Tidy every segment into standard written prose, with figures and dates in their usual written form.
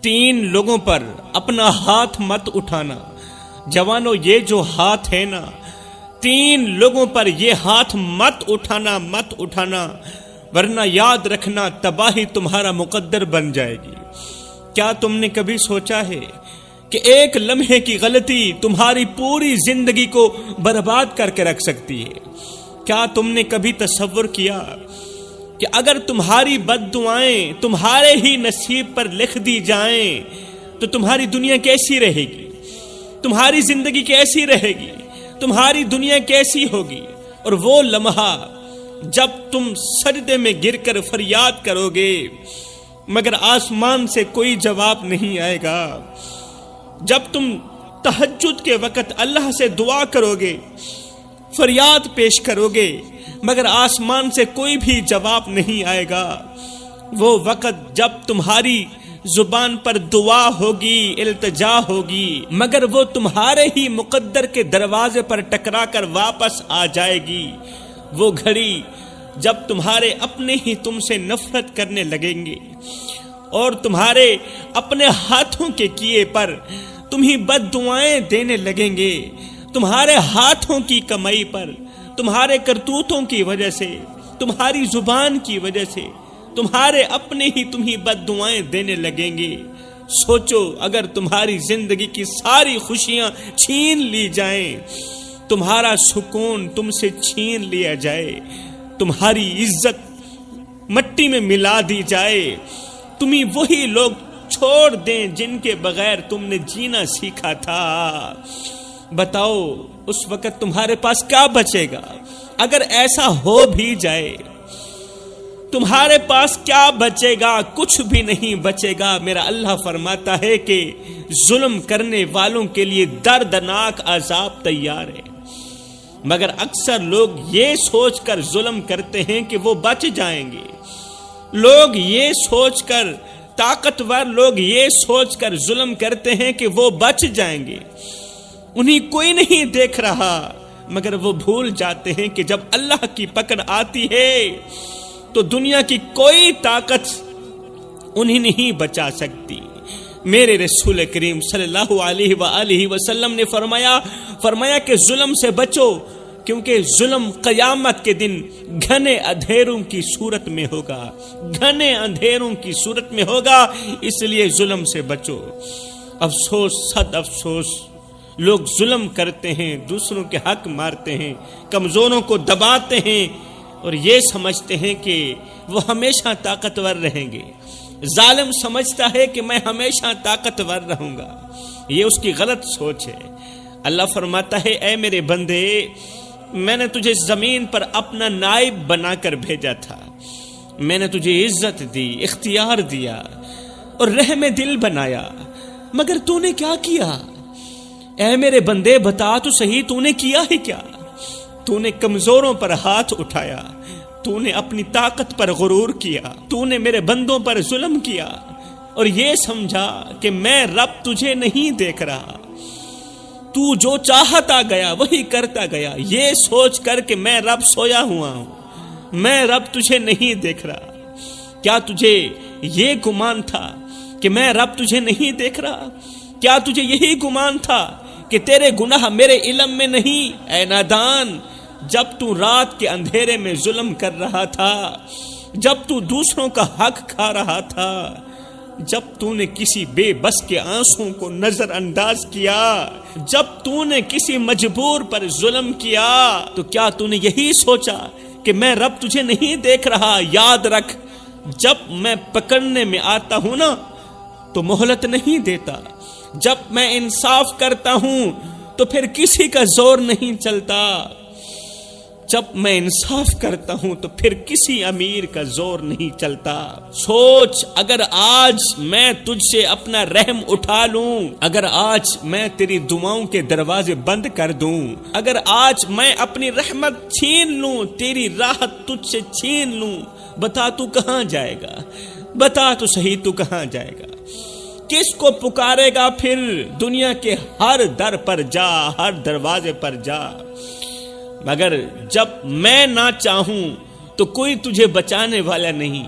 3 لوگوں پر اپنا ہاتھ مت اٹھانا۔ جوانوں، یہ جو ہاتھ ہے نا، 3 لوگوں پر یہ ہاتھ مت اٹھانا، ورنہ یاد رکھنا تباہی تمہارا مقدر بن جائے گی۔ کیا تم نے کبھی سوچا ہے کہ ایک لمحے کی غلطی تمہاری پوری زندگی کو برباد کر کے رکھ سکتی ہے؟ کیا تم نے کبھی تصور کیا کہ اگر تمہاری بد دعائیں تمہارے ہی نصیب پر لکھ دی جائیں تو تمہاری دنیا کیسی رہے گی؟ تمہاری زندگی کیسی رہے گی؟ تمہاری دنیا کیسی ہوگی؟ اور وہ لمحہ جب تم سجدے میں گر کر فریاد کرو گے مگر آسمان سے کوئی جواب نہیں آئے گا، جب تم تہجد کے وقت اللہ سے دعا کرو گے، فریاد پیش کرو گے مگر آسمان سے کوئی بھی جواب نہیں آئے گا، وہ وقت جب تمہاری زبان پر دعا ہوگی، التجا ہوگی، مگر وہ تمہارے ہی مقدر کے دروازے پر ٹکرا کر واپس آ جائے گی، وہ گھڑی جب تمہارے اپنے ہی تم سے نفرت کرنے لگیں گے اور تمہارے اپنے ہاتھوں کے کیے پر تمہیں بد دعائیں دینے لگیں گے، تمہارے ہاتھوں کی کمائی پر، تمہارے کرتوتوں کی وجہ سے، تمہاری زبان کی وجہ سے تمہارے اپنے ہی تمہیں بد دعائیں دینے لگیں گے۔ سوچو، اگر تمہاری زندگی کی ساری خوشیاں چھین لی جائیں، تمہارا سکون تم سے چھین لیا جائے، تمہاری عزت مٹی میں ملا دی جائے، تمہیں وہی لوگ چھوڑ دیں جن کے بغیر تم نے جینا سیکھا تھا، بتاؤ اس وقت تمہارے پاس کیا بچے گا؟ اگر ایسا ہو بھی جائے تمہارے پاس کیا بچے گا؟ کچھ بھی نہیں بچے گا۔ میرا اللہ فرماتا ہے کہ ظلم کرنے والوں کے لیے دردناک عذاب تیار ہے، مگر اکثر لوگ یہ سوچ کر ظلم کرتے ہیں کہ وہ بچ جائیں گے، لوگ یہ سوچ کر، طاقتور لوگ یہ سوچ کر ظلم کرتے ہیں کہ وہ بچ جائیں گے، انہیں کوئی نہیں دیکھ رہا، مگر وہ بھول جاتے ہیں کہ جب اللہ کی پکڑ آتی ہے تو دنیا کی کوئی طاقت انہیں نہیں بچا سکتی۔ میرے رسول کریم صلی اللہ علیہ وآلہ وسلم نے فرمایا کہ ظلم سے بچو، کیونکہ ظلم قیامت کے دن گھنے اندھیروں کی صورت میں ہوگا، گھنے اندھیروں کی صورت میں ہوگا، اس لیے ظلم سے بچو۔ افسوس، صد افسوس، لوگ ظلم کرتے ہیں، دوسروں کے حق مارتے ہیں، کمزوروں کو دباتے ہیں اور یہ سمجھتے ہیں کہ وہ ہمیشہ طاقتور رہیں گے۔ ظالم سمجھتا ہے کہ میں ہمیشہ طاقتور رہوں گا، یہ اس کی غلط سوچ ہے۔ اللہ فرماتا ہے، اے میرے بندے، میں نے تجھے زمین پر اپنا نائب بنا کر بھیجا تھا، میں نے تجھے عزت دی، اختیار دیا اور رحم دل بنایا، مگر تو نے کیا کیا؟ اے میرے بندے، بتا تو صحیح، تو نے کیا ہے کیا؟ تو نے کمزوروں پر ہاتھ اٹھایا، تو نے اپنی طاقت پر غرور کیا، تو نے میرے بندوں پر ظلم کیا اور یہ سمجھا کہ میں رب تجھے نہیں دیکھ رہا، تو جو چاہتا گیا وہی کرتا گیا، یہ سوچ کر کہ میں رب سویا ہوا ہوں، میں رب تجھے نہیں دیکھ رہا۔ کیا تجھے یہ گمان تھا کہ میں رب تجھے نہیں دیکھ رہا؟ کیا تجھے یہی گمان تھا کہ تیرے گناہ میرے علم میں نہیں؟ اے نادان، جب تو رات کے اندھیرے میں ظلم کر رہا تھا، جب تو دوسروں کا حق کھا رہا تھا، جب تو نے کسی بے بس کے آنسوں کو نظر انداز کیا، جب تو نے کسی مجبور پر ظلم کیا، تو کیا تو نے یہی سوچا کہ میں رب تجھے نہیں دیکھ رہا؟ یاد رکھ، جب میں پکڑنے میں آتا ہوں نا تو مہلت نہیں دیتا، جب میں انصاف کرتا ہوں تو پھر کسی کا زور نہیں چلتا، جب میں انصاف کرتا ہوں تو پھر کسی امیر کا زور نہیں چلتا۔ سوچ، اگر آج میں تجھ سے اپنا رحم اٹھا لوں، اگر آج میں تیری دعاؤں کے دروازے بند کر دوں، اگر آج میں اپنی رحمت چھین لوں، تیری راحت تجھ سے چھین لوں، بتا تو کہاں جائے گا؟ بتا تو صحیح، تو کہاں جائے گا؟ کس کو پکارے گا پھر؟ دنیا کے ہر در پر جا، ہر دروازے پر جا، مگر جب میں نہ چاہوں تو کوئی تجھے بچانے والا نہیں،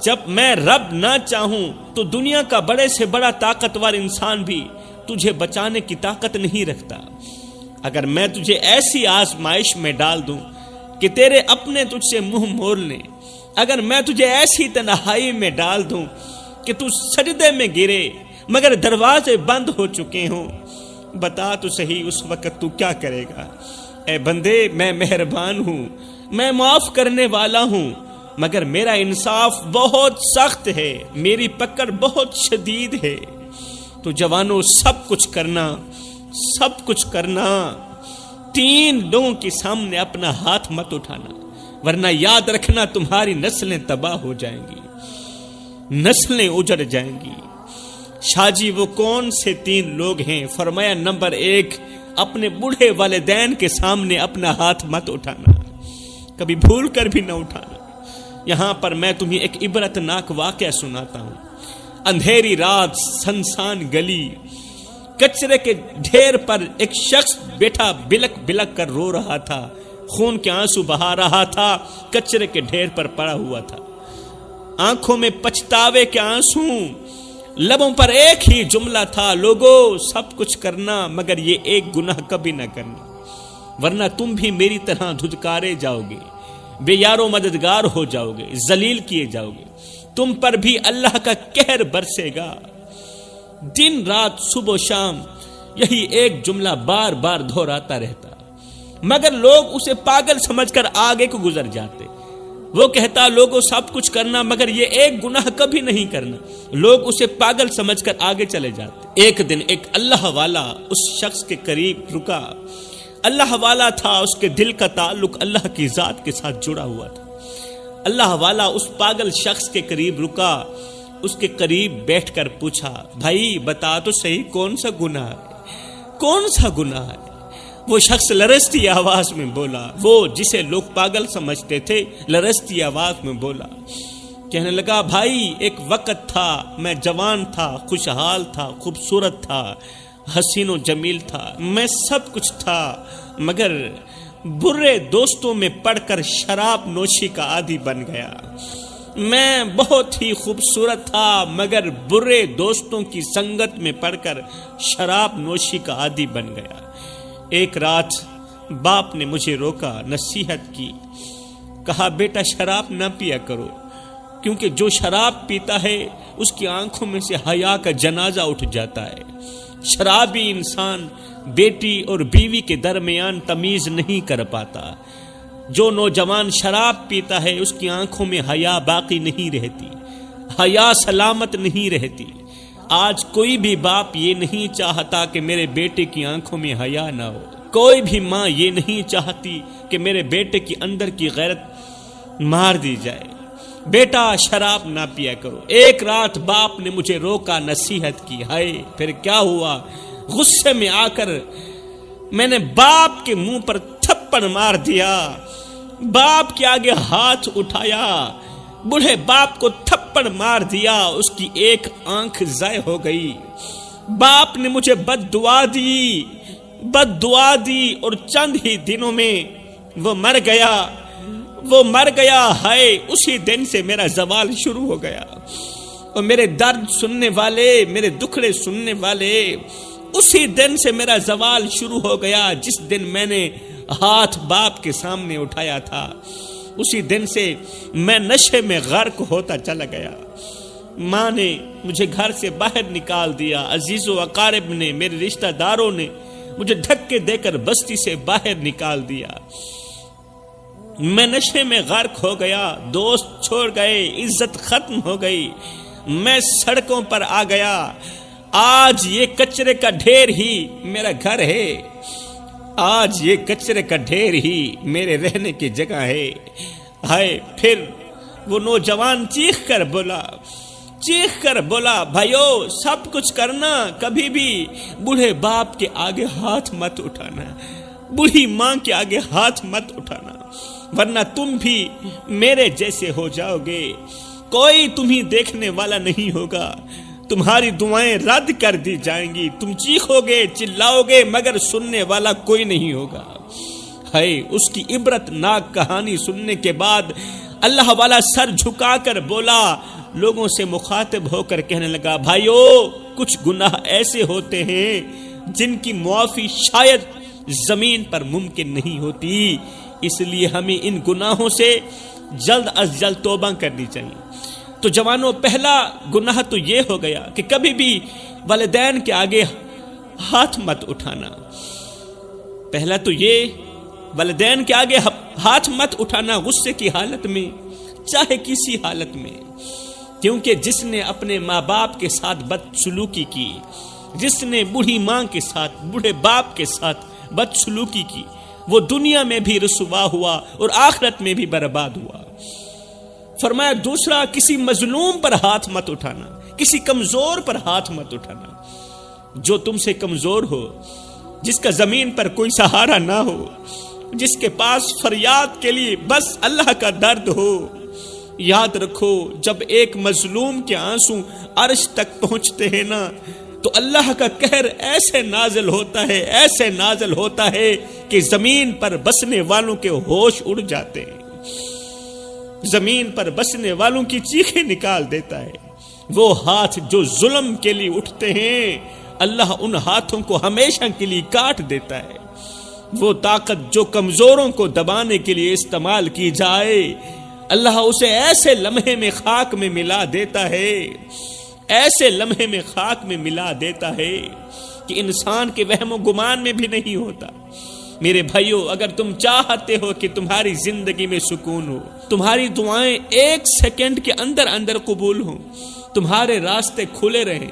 جب میں رب نہ چاہوں تو دنیا کا بڑے سے بڑا طاقتور انسان بھی تجھے بچانے کی طاقت نہیں رکھتا۔ اگر میں تجھے ایسی آزمائش میں ڈال دوں کہ تیرے اپنے تجھ سے منہ موڑ لیں، اگر میں تجھے ایسی تنہائی میں ڈال دوں کہ تو سجدے میں گرے مگر دروازے بند ہو چکے ہوں، بتا تو صحیح اس وقت تو کیا کرے گا؟ اے بندے، میں مہربان ہوں، میں معاف کرنے والا ہوں، مگر میرا انصاف بہت سخت ہے، میری پکڑ بہت شدید ہے۔ تو جوانوں، سب کچھ کرنا، 3 لوگوں کے سامنے اپنا ہاتھ مت اٹھانا، ورنہ یاد رکھنا تمہاری نسلیں تباہ ہو جائیں گی، نسلیں اجڑ جائیں گی۔ شاہ جی وہ کون سے 3 لوگ ہیں؟ فرمایا نمبر 1، اپنے بوڑھے والدین کے سامنے اپنا ہاتھ مت اٹھانا، کبھی بھول کر بھی نہ اٹھانا۔ یہاں پر میں تمہیں ایک عبرتناک واقعہ سناتا ہوں۔ اندھیری رات، سنسان گلی، کچرے کے ڈھیر پر ایک شخص بیٹھا بلک بلک کر رو رہا تھا، خون کے آنسو بہا رہا تھا، کچرے کے ڈھیر پر پڑا ہوا تھا، آنکھوں میں پچھتاوے کے آنسو، لبوں پر ایک ہی جملہ تھا، لوگو سب کچھ کرنا مگر یہ ایک گناہ کبھی نہ کرنا، ورنہ تم بھی میری طرح دھتکارے جاؤ گے، بے یار و مددگار ہو جاؤ گے، ذلیل کیے جاؤ گے، تم پر بھی اللہ کا قہر برسے گا۔ دن رات، صبح و شام یہی ایک جملہ بار بار دہراتا رہتا، مگر لوگ اسے پاگل سمجھ کر آگے کو گزر جاتے۔ وہ کہتا لوگوں سب کچھ کرنا مگر یہ ایک گناہ کبھی نہیں کرنا، لوگ اسے پاگل سمجھ کر آگے چلے جاتے۔ ایک دن ایک اللہ والا اس شخص کے قریب رکا۔ اللہ والا تھا، اس کے دل کا تعلق اللہ کی ذات کے ساتھ جڑا ہوا تھا۔ اللہ والا اس پاگل شخص کے قریب رکا، اس کے قریب بیٹھ کر پوچھا، بھائی بتا تو صحیح کون سا گناہ ہے، کون سا گناہ ہے؟ وہ شخص لرزتی آواز میں بولا، وہ جسے لوگ پاگل سمجھتے تھے لرزتی آواز میں بولا، کہنے لگا، بھائی ایک وقت تھا، میں جوان تھا، خوشحال تھا، خوبصورت تھا، حسین و جمیل تھا، میں سب کچھ تھا، مگر برے دوستوں میں پڑ کر شراب نوشی کا عادی بن گیا۔ میں بہت ہی خوبصورت تھا مگر برے دوستوں کی سنگت میں پڑ کر شراب نوشی کا عادی بن گیا۔ ایک رات باپ نے مجھے روکا، نصیحت کی، کہا بیٹا شراب نہ پیا کرو، کیونکہ جو شراب پیتا ہے اس کی آنکھوں میں سے حیا کا جنازہ اٹھ جاتا ہے۔ شرابی انسان بیٹی اور بیوی کے درمیان تمیز نہیں کر پاتا۔ جو نوجوان شراب پیتا ہے اس کی آنکھوں میں حیا باقی نہیں رہتی، حیا سلامت نہیں رہتی۔ آج کوئی بھی باپ یہ نہیں چاہتا کہ میرے بیٹے کی آنکھوں میں حیا نہ ہو، کوئی بھی ماں یہ نہیں چاہتی کہ میرے بیٹے کی اندر کی غیرت مار دی جائے۔ بیٹا شراب نہ پیا کرو۔ ایک رات باپ نے مجھے روکا، نصیحت کی، ہائے پھر کیا ہوا؟ غصے میں آ کر میں نے باپ کے منہ پر تھپڑ مار دیا، باپ کے آگے ہاتھ اٹھایا، بوڑھے باپ کو تھپڑ مار دیا، اس کی ایک آنکھ ضائع ہو گئی۔ باپ نے مجھے بد دعا دی اور چند ہی دنوں میں وہ مر گیا۔ ہائے اسی دن سے میرا زوال شروع ہو گیا، اور میرے درد سننے والے، میرے دکھڑے سننے والے، اسی دن سے میرا زوال شروع ہو گیا جس دن میں نے ہاتھ باپ کے سامنے اٹھایا تھا۔ اسی دن سے میں نشے میں غرق ہوتا چلا گیا۔ ماں نے مجھے گھر سے باہر نکال دیا، عزیز و اقارب نے، میرے رشتہ داروں نے مجھے دھکے دے کر بستی سے باہر نکال دیا۔ میں نشے میں غرق ہو گیا، دوست چھوڑ گئے، عزت ختم ہو گئی، میں سڑکوں پر آ گیا۔ آج یہ کچرے کا ڈھیر ہی میرا گھر ہے، آج یہ کچرے کا ڈھیر ہی میرے رہنے کی جگہ ہے۔ ہائے پھر وہ نوجوان چیخ کر بولا، بھائیو سب کچھ کرنا، کبھی بھی بوڑھے باپ کے آگے ہاتھ مت اٹھانا، بوڑھی ماں کے آگے ہاتھ مت اٹھانا، ورنہ تم بھی میرے جیسے ہو جاؤ گے، کوئی تمہیں دیکھنے والا نہیں ہوگا، تمہاری دعائیں رد کر دی جائیں گی، تم چیخو گے چلاؤ گے مگر سننے والا کوئی نہیں ہوگا۔ ہائے اس کی عبرت ناک کہانی سننے کے بعد اللہ والا سر جھکا کر بولا، لوگوں سے مخاطب ہو کر کہنے لگا، بھائیو کچھ گناہ ایسے ہوتے ہیں جن کی معافی شاید زمین پر ممکن نہیں ہوتی، اس لیے ہمیں ان گناہوں سے جلد از جلد توبہ کرنی چاہیے۔ تو جوانوں، پہلا گناہ تو یہ ہو گیا کہ کبھی بھی والدین کے آگے ہاتھ مت اٹھانا۔ پہلا تو یہ، والدین کے آگے ہاتھ مت اٹھانا، غصے کی حالت میں چاہے کسی حالت میں، کیونکہ جس نے اپنے ماں باپ کے ساتھ بدسلوکی کی، جس نے بوڑھی ماں کے ساتھ، بوڑھے باپ کے ساتھ بدسلوکی کی، وہ دنیا میں بھی رسوا ہوا اور آخرت میں بھی برباد ہوا۔ فرمایا دوسرا، کسی مظلوم پر ہاتھ مت اٹھانا، کسی کمزور پر ہاتھ مت اٹھانا۔ جو تم سے کمزور ہو، جس کا زمین پر کوئی سہارا نہ ہو، جس کے پاس فریاد کے لیے بس اللہ کا درد ہو، یاد رکھو جب ایک مظلوم کے آنسو عرش تک پہنچتے ہیں نا، تو اللہ کا قہر ایسے نازل ہوتا ہے، ایسے نازل ہوتا ہے کہ زمین پر بسنے والوں کے ہوش اڑ جاتے ہیں، زمین پر بسنے والوں کی چیخیں نکال دیتا ہے۔ وہ ہاتھ جو ظلم کے لیے اٹھتے ہیں، اللہ ان ہاتھوں کو ہمیشہ کے لیے کاٹ دیتا ہے۔ وہ طاقت جو کمزوروں کو دبانے کے لیے استعمال کی جائے، اللہ اسے ایسے لمحے میں خاک میں ملا دیتا ہے، ایسے لمحے میں خاک میں ملا دیتا ہے کہ انسان کے وہم و گمان میں بھی نہیں ہوتا۔ میرے بھائیو، اگر تم چاہتے ہو کہ تمہاری زندگی میں سکون ہو، تمہاری دعائیں 1 سیکنڈ کے اندر اندر قبول ہوں، تمہارے راستے کھلے رہیں،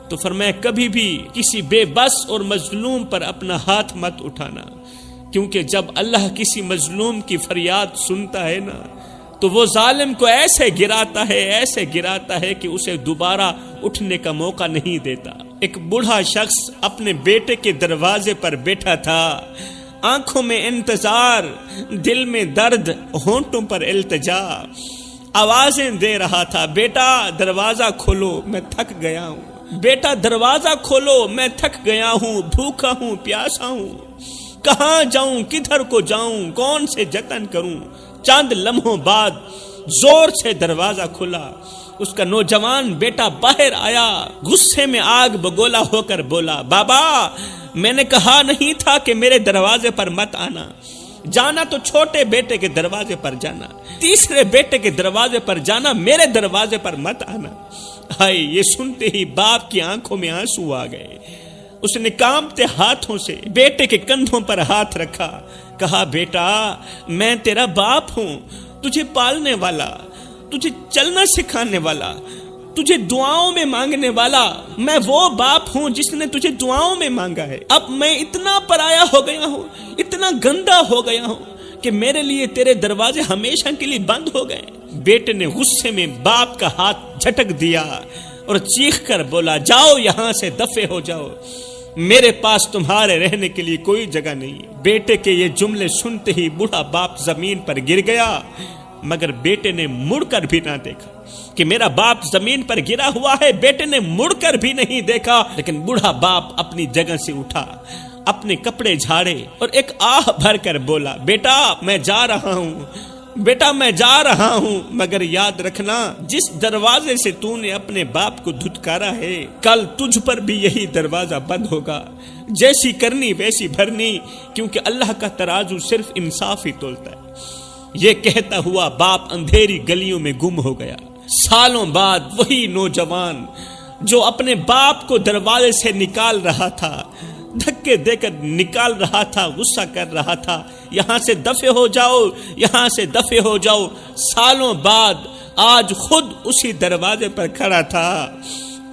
تو فرمایا کبھی بھی کسی بے بس اور مظلوم پر اپنا ہاتھ مت اٹھانا، کیونکہ جب اللہ کسی مظلوم کی فریاد سنتا ہے نا، تو وہ ظالم کو ایسے گراتا ہے، ایسے گراتا ہے کہ اسے دوبارہ اٹھنے کا موقع نہیں دیتا۔ ایک بوڑھا شخص اپنے بیٹے کے دروازے پر بیٹھا تھا، آنکھوں میں انتظار، دل میں درد، ہونٹوں پر التجا، آوازیں دے رہا تھا، بیٹا دروازہ کھولو میں تھک گیا ہوں، بیٹا دروازہ کھولو میں تھک گیا ہوں، بھوکا ہوں، پیاسا ہوں، کہاں جاؤں، کدھر کو جاؤں، کون سے جتن کروں۔ چند لمحوں بعد زور سے دروازہ کھلا، اس کا نوجوان بیٹا باہر آیا، غصے میں آگ بگولا ہو کر بولا، بابا میں نے کہا نہیں تھا کہ میرے دروازے پر مت آنا، جانا تو چھوٹے بیٹے کے دروازے پر جانا، تیسرے بیٹے کے دروازے پر جانا، میرے دروازے پر مت آنا۔ ہائے، یہ سنتے ہی باپ کی آنکھوں میں آنسو آ گئے۔ اس نے کانپتے ہاتھوں سے بیٹے کے کندھوں پر ہاتھ رکھا، کہا بیٹا میں تیرا باپ ہوں، تجھے پالنے والا، تجھے چلنا سکھانے والا، تجھے دعاؤں میں مانگنے والا، میں وہ باپ ہوں جس نے تجھے دعاؤں میں مانگا ہے۔ اب میں اتنا پرایا ہو گیا ہوں، اتنا گندا ہو گیا ہوں کہ میرے لیے تیرے دروازے ہمیشہ کے لیے بند ہو گئے۔ بیٹے نے غصے میں باپ کا ہاتھ جھٹک دیا اور چیخ کر بولا، جاؤ یہاں سے، دفع ہو جاؤ، میرے پاس تمہارے رہنے کے لیے کوئی جگہ نہیں۔ بیٹے کے یہ جملے سنتے ہی بوڑھا باپ زمین پر گر گیا، مگر بیٹے نے مڑ کر بھی نہ دیکھا کہ میرا باپ زمین پر گرا ہوا ہے۔ بیٹے نے مڑ کر بھی نہیں دیکھا، لیکن بوڑھا باپ اپنی جگہ سے اٹھا، اپنے کپڑے جھاڑے اور ایک آہ بھر کر بولا، بیٹا میں جا رہا ہوں، بیٹا میں جا رہا ہوں، مگر یاد رکھنا جس دروازے سے تو نے اپنے باپ کو دھتکارا ہے، کل تجھ پر بھی یہی دروازہ بند ہوگا، جیسی کرنی ویسی بھرنی، کیونکہ اللہ کا ترازو صرف انصاف ہی تولتا ہے۔ یہ کہتا ہوا باپ اندھیری گلیوں میں گم ہو گیا۔ سالوں بعد وہی نوجوان جو اپنے باپ کو دروازے سے نکال رہا تھا، دھکے دے کر نکال رہا تھا، غصہ کر رہا تھا، یہاں سے دفع ہو جاؤ، یہاں سے دفع ہو جاؤ، سالوں بعد آج خود اسی دروازے پر کھڑا تھا،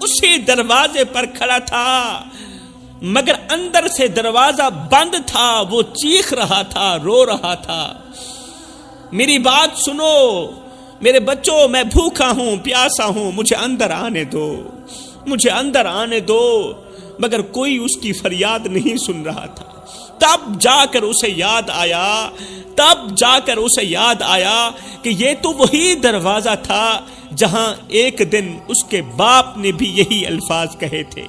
اسی دروازے پر کھڑا تھا، مگر اندر سے دروازہ بند تھا، وہ چیخ رہا تھا، رو رہا تھا، میری بات سنو میرے بچوں، میں بھوکا ہوں، پیاسا ہوں، مجھے اندر آنے دو، مجھے اندر آنے دو، مگر کوئی اس کی فریاد نہیں سن رہا تھا۔ تب جا کر اسے یاد آیا، تب جا کر اسے یاد آیا کہ یہ تو وہی دروازہ تھا جہاں ایک دن اس کے باپ نے بھی یہی الفاظ کہے تھے،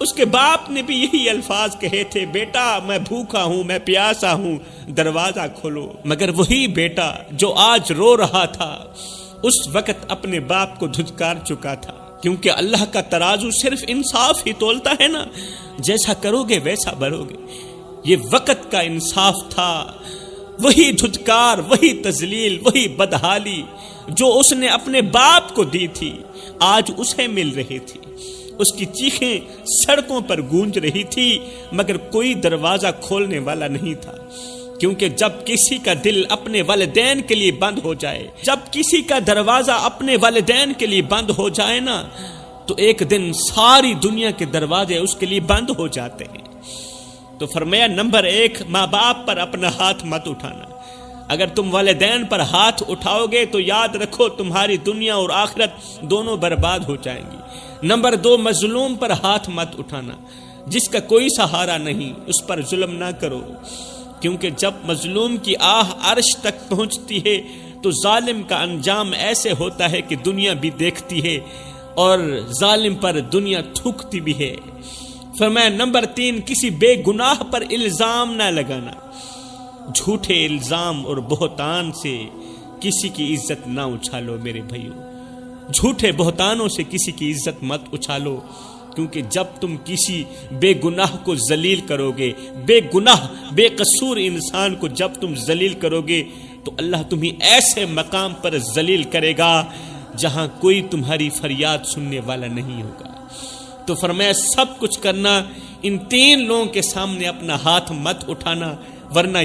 اس کے باپ نے بھی یہی الفاظ کہے تھے، بیٹا میں بھوکا ہوں، میں پیاسا ہوں، دروازہ کھولو۔ مگر وہی بیٹا جو آج رو رہا تھا اس وقت اپنے باپ کو دھتکار چکا تھا، کیونکہ اللہ کا ترازو صرف انصاف ہی تولتا ہے نا، جیسا کرو گے ویسا بھرو گے۔ یہ وقت کا انصاف تھا، وہی دھتکار، وہی تذلیل، وہی بدحالی جو اس نے اپنے باپ کو دی تھی آج اسے مل رہی تھی۔ اس کی چیخیں سڑکوں پر گونج رہی تھی مگر کوئی دروازہ کھولنے والا نہیں تھا، کیونکہ جب کسی کا دل اپنے والدین کے لیے بند ہو جائے، جب کسی کا دروازہ اپنے والدین کے لیے بند ہو جائے نا، تو ایک دن ساری دنیا کے دروازے اس کے لیے بند ہو جاتے ہیں۔ تو فرمایا نمبر 1، ماں باپ پر اپنا ہاتھ مت اٹھانا۔ اگر تم والدین پر ہاتھ اٹھاؤ گے تو یاد رکھو تمہاری دنیا اور آخرت دونوں برباد ہو جائیں گی۔ نمبر 2، مظلوم پر ہاتھ مت اٹھانا۔ جس کا کوئی سہارا نہیں اس پر ظلم نہ کرو، کیونکہ جب مظلوم کی آہ عرش تک پہنچتی ہے تو ظالم کا انجام ایسے ہوتا ہے کہ دنیا بھی دیکھتی ہے اور ظالم پر دنیا تھوکتی بھی ہے۔ فرمایا نمبر 3، کسی بے گناہ پر الزام نہ لگانا۔ جھوٹے الزام اور بہتان سے کسی کی عزت نہ اچھالو میرے بھائیو، جھوٹے بہتانوں سے کسی کی عزت مت اچھالو، کیونکہ جب تم کسی بے گناہ کو ذلیل کرو گے، بے گناہ بے قصور انسان کو جب تم ذلیل کرو گے تو اللہ تمہیں ایسے مقام پر ذلیل کرے گا جہاں کوئی تمہاری فریاد سننے والا نہیں ہوگا۔ تو فرمایا سب کچھ کرنا، ان 3 لوگوں کے سامنے اپنا ہاتھ مت اٹھانا، ورنہ